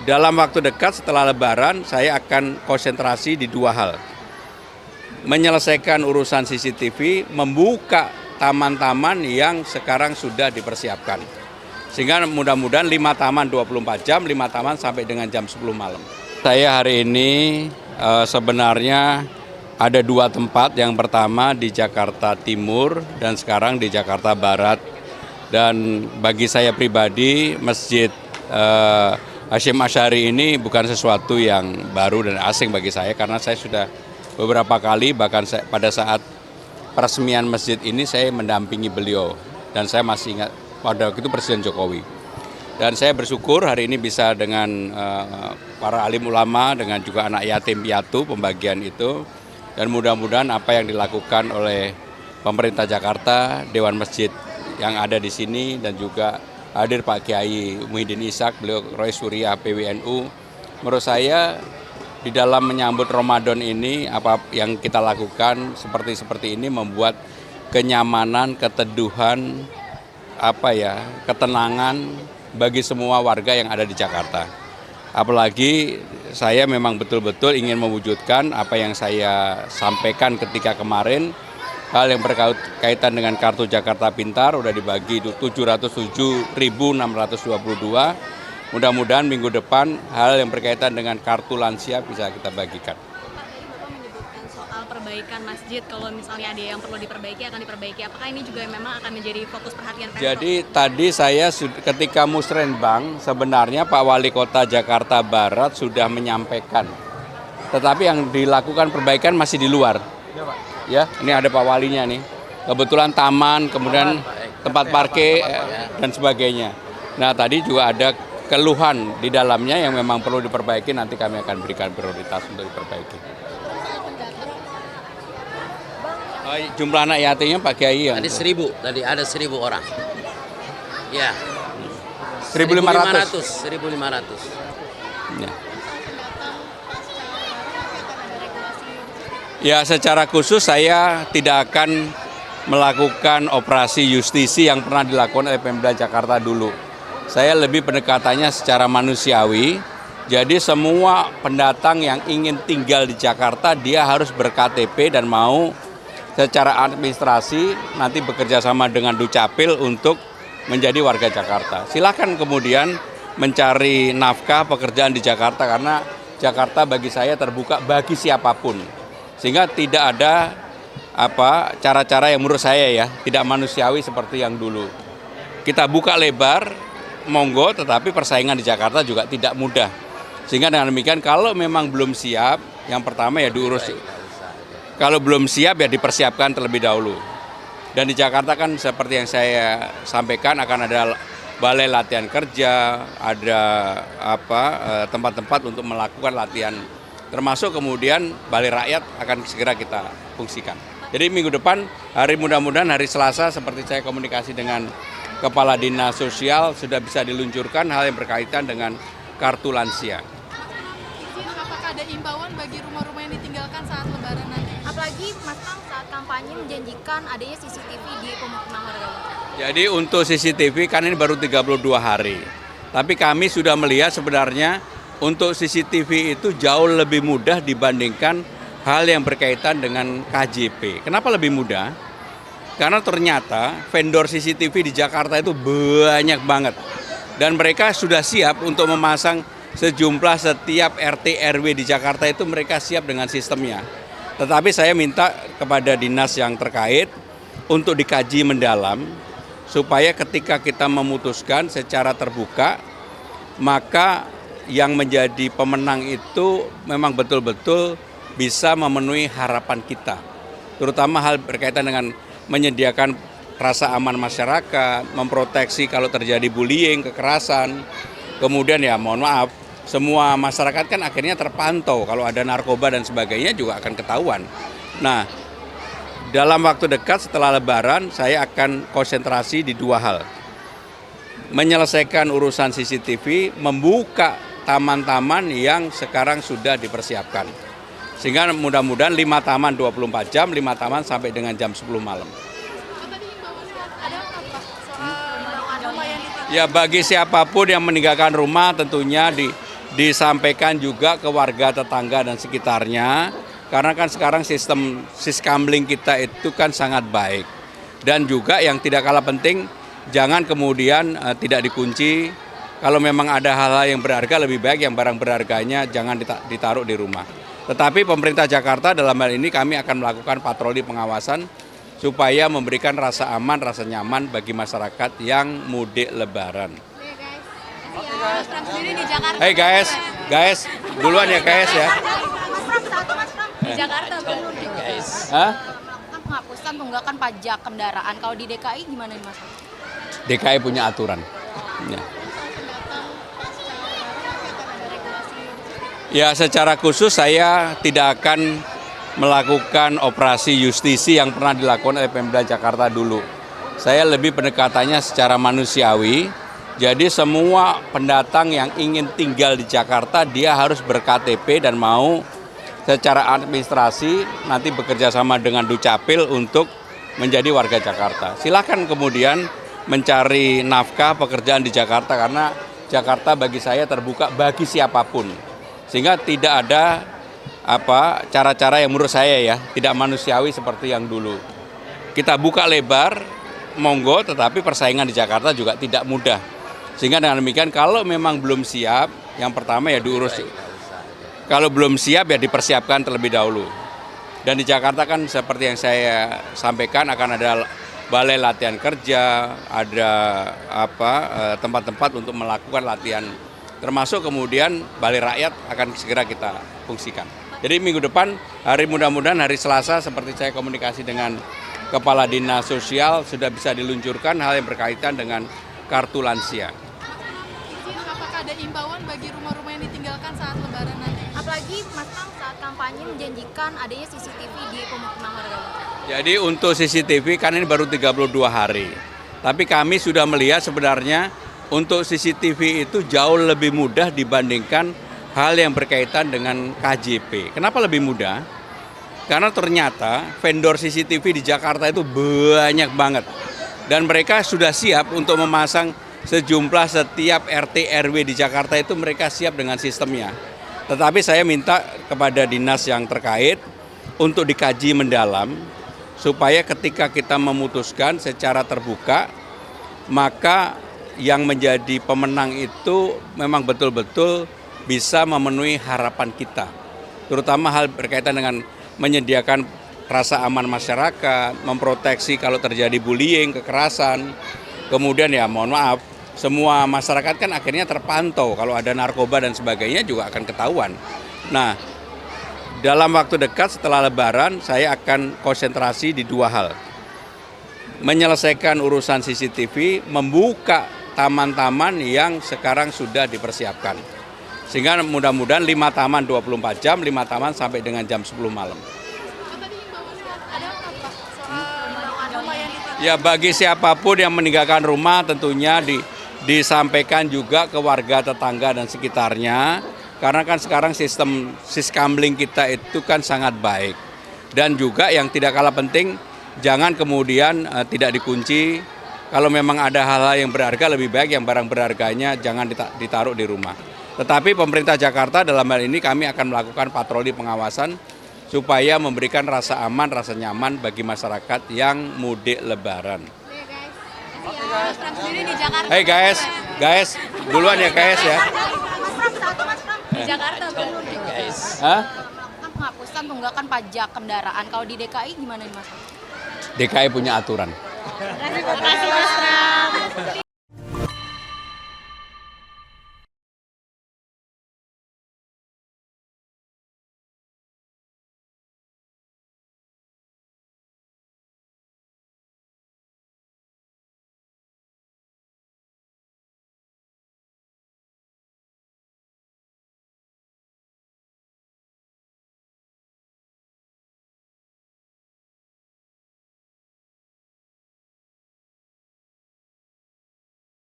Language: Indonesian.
dalam waktu dekat setelah Lebaran saya akan konsentrasi di dua hal. Menyelesaikan urusan CCTV, membuka taman-taman yang sekarang sudah dipersiapkan. Sehingga mudah-mudahan 5 taman 24 jam, 5 taman sampai dengan jam 10 malam. Saya hari ini sebenarnya ada 2 tempat, yang pertama di Jakarta Timur dan sekarang di Jakarta Barat. Dan bagi saya pribadi, Masjid Hasyim Asy'ari ini bukan sesuatu yang baru dan asing bagi saya, karena saya sudah beberapa kali, bahkan pada saat peresmian masjid ini saya mendampingi beliau. Dan saya masih ingat pada waktu itu Presiden Jokowi. Dan saya bersyukur hari ini bisa dengan para alim ulama, dengan juga anak yatim piatu pembagian itu. Dan mudah-mudahan apa yang dilakukan oleh pemerintah Jakarta, Dewan Masjid yang ada di sini, dan juga hadir Pak Kiai Muhyiddin Ishak, beliau Roy Surya PWNU. Menurut saya di dalam menyambut Ramadan ini, apa yang kita lakukan seperti ini membuat kenyamanan, keteduhan, ketenangan bagi semua warga yang ada di Jakarta. Apalagi saya memang betul-betul ingin mewujudkan apa yang saya sampaikan ketika kemarin, hal yang berkaitan dengan kartu Jakarta Pintar udah dibagi 707.622. Mudah-mudahan minggu depan hal yang berkaitan dengan kartu lansia bisa kita bagikan. Bapak menyebutkan soal perbaikan masjid, kalau misalnya ada yang perlu diperbaiki akan diperbaiki. Apakah ini juga memang akan menjadi fokus perhatian Pemprov? Jadi tadi saya ketika musrenbang sebenarnya Pak Wali Kota Jakarta Barat sudah menyampaikan. Tetapi yang dilakukan perbaikan masih di luar. Ya, ini ada Pak Walinya nih. Kebetulan taman, kemudian tempat parkir dan sebagainya. Nah, tadi juga ada keluhan di dalamnya yang memang perlu diperbaiki, nanti kami akan berikan prioritas untuk diperbaiki. Jumlah anak yatimnya Pak Kiai yang tadi 1.000, tadi ada 1.000 orang. Ya. 1.500. 1.500. Ya. Ya, secara khusus saya tidak akan melakukan operasi justisi yang pernah dilakukan oleh Pemda Jakarta dulu. Saya lebih pendekatannya secara manusiawi. Jadi semua pendatang yang ingin tinggal di Jakarta, dia harus ber-KTP dan mau secara administrasi nanti bekerja sama dengan Dukcapil untuk menjadi warga Jakarta. Silakan kemudian mencari nafkah pekerjaan di Jakarta, karena Jakarta bagi saya terbuka bagi siapapun. Sehingga tidak ada cara-cara yang menurut saya ya tidak manusiawi seperti yang dulu. Kita buka lebar, monggo, tetapi persaingan di Jakarta juga tidak mudah. Sehingga dengan demikian kalau memang belum siap, yang pertama ya diurus. Kalau belum siap ya dipersiapkan terlebih dahulu. Dan di Jakarta kan seperti yang saya sampaikan akan ada balai latihan kerja, ada tempat-tempat untuk melakukan latihan. Termasuk kemudian balai rakyat akan segera kita fungsikan. Jadi minggu depan, mudah-mudahan hari Selasa seperti saya komunikasi dengan Kepala Dinas Sosial sudah bisa diluncurkan hal yang berkaitan dengan kartu lansia. Apakah ada imbauan bagi rumah-rumah yang ditinggalkan saat Lebaran nanti? Apalagi Mas Kang saat kampanye menjanjikan adanya CCTV di pemukiman warga. Jadi untuk CCTV kan ini baru 32 hari. Tapi kami sudah melihat sebenarnya untuk CCTV itu jauh lebih mudah dibandingkan hal yang berkaitan dengan KJP. Kenapa lebih mudah? Karena ternyata vendor CCTV di Jakarta itu banyak banget. Dan mereka sudah siap untuk memasang sejumlah setiap RT RW di Jakarta itu mereka siap dengan sistemnya. Tetapi saya minta kepada dinas yang terkait untuk dikaji mendalam supaya ketika kita memutuskan secara terbuka, maka yang menjadi pemenang itu memang betul-betul bisa memenuhi harapan kita. Terutama hal berkaitan dengan menyediakan rasa aman masyarakat, memproteksi kalau terjadi bullying, kekerasan. Kemudian ya mohon maaf, semua masyarakat kan akhirnya terpantau. Kalau ada narkoba dan sebagainya juga akan ketahuan. Nah, dalam waktu dekat setelah Lebaran saya akan konsentrasi di dua hal. Menyelesaikan urusan CCTV, membuka taman-taman yang sekarang sudah dipersiapkan. Sehingga mudah-mudahan 5 taman 24 jam, 5 taman sampai dengan jam 10 malam. Ya bagi siapapun yang meninggalkan rumah tentunya disampaikan juga ke warga tetangga dan sekitarnya, karena kan sekarang sistem siskamling kita itu kan sangat baik. Dan juga yang tidak kalah penting, jangan kemudian tidak dikunci. Kalau memang ada hal-hal yang berharga, lebih baik yang barang berharganya jangan ditaruh di rumah. Tetapi pemerintah Jakarta dalam hal ini kami akan melakukan patroli pengawasan supaya memberikan rasa aman, rasa nyaman bagi masyarakat yang mudik lebaran. Mas Pram sendiri di Jakarta. Hey guys, duluan ya guys ya. Di Jakarta benar. Hah? Melakukan penghapusan tunggakan pajak kendaraan. Kalau di DKI gimana nih Mas? DKI punya aturan. Ya, secara khusus saya tidak akan melakukan operasi justisi yang pernah dilakukan oleh Pemda Jakarta dulu. Saya lebih pendekatannya secara manusiawi. Jadi semua pendatang yang ingin tinggal di Jakarta dia harus ber-KTP dan mau secara administrasi nanti bekerja sama dengan Dukcapil untuk menjadi warga Jakarta. Silakan kemudian mencari nafkah pekerjaan di Jakarta karena Jakarta bagi saya terbuka bagi siapapun. Sehingga tidak ada cara-cara yang menurut saya ya tidak manusiawi seperti yang dulu. Kita buka lebar, monggo, tetapi persaingan di Jakarta juga tidak mudah. Sehingga dengan demikian kalau memang belum siap, yang pertama ya diurus. Kalau belum siap ya dipersiapkan terlebih dahulu. Dan di Jakarta kan seperti yang saya sampaikan akan ada balai latihan kerja, ada tempat-tempat untuk melakukan latihan. Termasuk kemudian balai rakyat akan segera kita fungsikan. Jadi minggu depan, mudah-mudahan hari Selasa seperti saya komunikasi dengan Kepala Dinas Sosial sudah bisa diluncurkan hal yang berkaitan dengan kartu lansia. Apakah ada imbauan bagi rumah-rumah yang ditinggalkan saat lebaran nanti? Apalagi Mas Pram saat kampanye menjanjikan adanya CCTV di pemukiman warga. Jadi untuk CCTV kan ini baru 32 hari. Tapi kami sudah melihat sebenarnya untuk CCTV itu jauh lebih mudah dibandingkan hal yang berkaitan dengan KJP. Kenapa lebih mudah? Karena ternyata vendor CCTV di Jakarta itu banyak banget. Dan mereka sudah siap untuk memasang sejumlah setiap RT RW di Jakarta itu mereka siap dengan sistemnya. Tetapi saya minta kepada dinas yang terkait untuk dikaji mendalam supaya ketika kita memutuskan secara terbuka maka yang menjadi pemenang itu memang betul-betul bisa memenuhi harapan kita. Terutama hal berkaitan dengan menyediakan rasa aman masyarakat, memproteksi kalau terjadi bullying, kekerasan. Kemudian ya mohon maaf, semua masyarakat kan akhirnya terpantau. Kalau ada narkoba dan sebagainya juga akan ketahuan. Nah, dalam waktu dekat setelah Lebaran saya akan konsentrasi di dua hal. Menyelesaikan urusan CCTV, membuka taman-taman yang sekarang sudah dipersiapkan. Sehingga mudah-mudahan 5 taman 24 jam, 5 taman sampai dengan jam 10 malam. Ya bagi siapapun yang meninggalkan rumah tentunya disampaikan juga ke warga tetangga dan sekitarnya. Karena kan sekarang sistem siskamling kita itu kan sangat baik. Dan juga yang tidak kalah penting, jangan kemudian tidak dikunci. Kalau memang ada hal-hal yang berharga, lebih baik yang barang berharganya jangan ditaruh di rumah. Tetapi pemerintah Jakarta dalam hal ini kami akan melakukan patroli pengawasan supaya memberikan rasa aman, rasa nyaman bagi masyarakat yang mudik lebaran. Mas Pram sendiri di Jakarta. Hey guys, duluan ya guys ya. Di Jakarta benar. Hah? Melakukan penghapusan tunggakan pajak kendaraan. Kalau di DKI gimana nih Mas? DKI punya aturan. Terima kasih Mas Pram.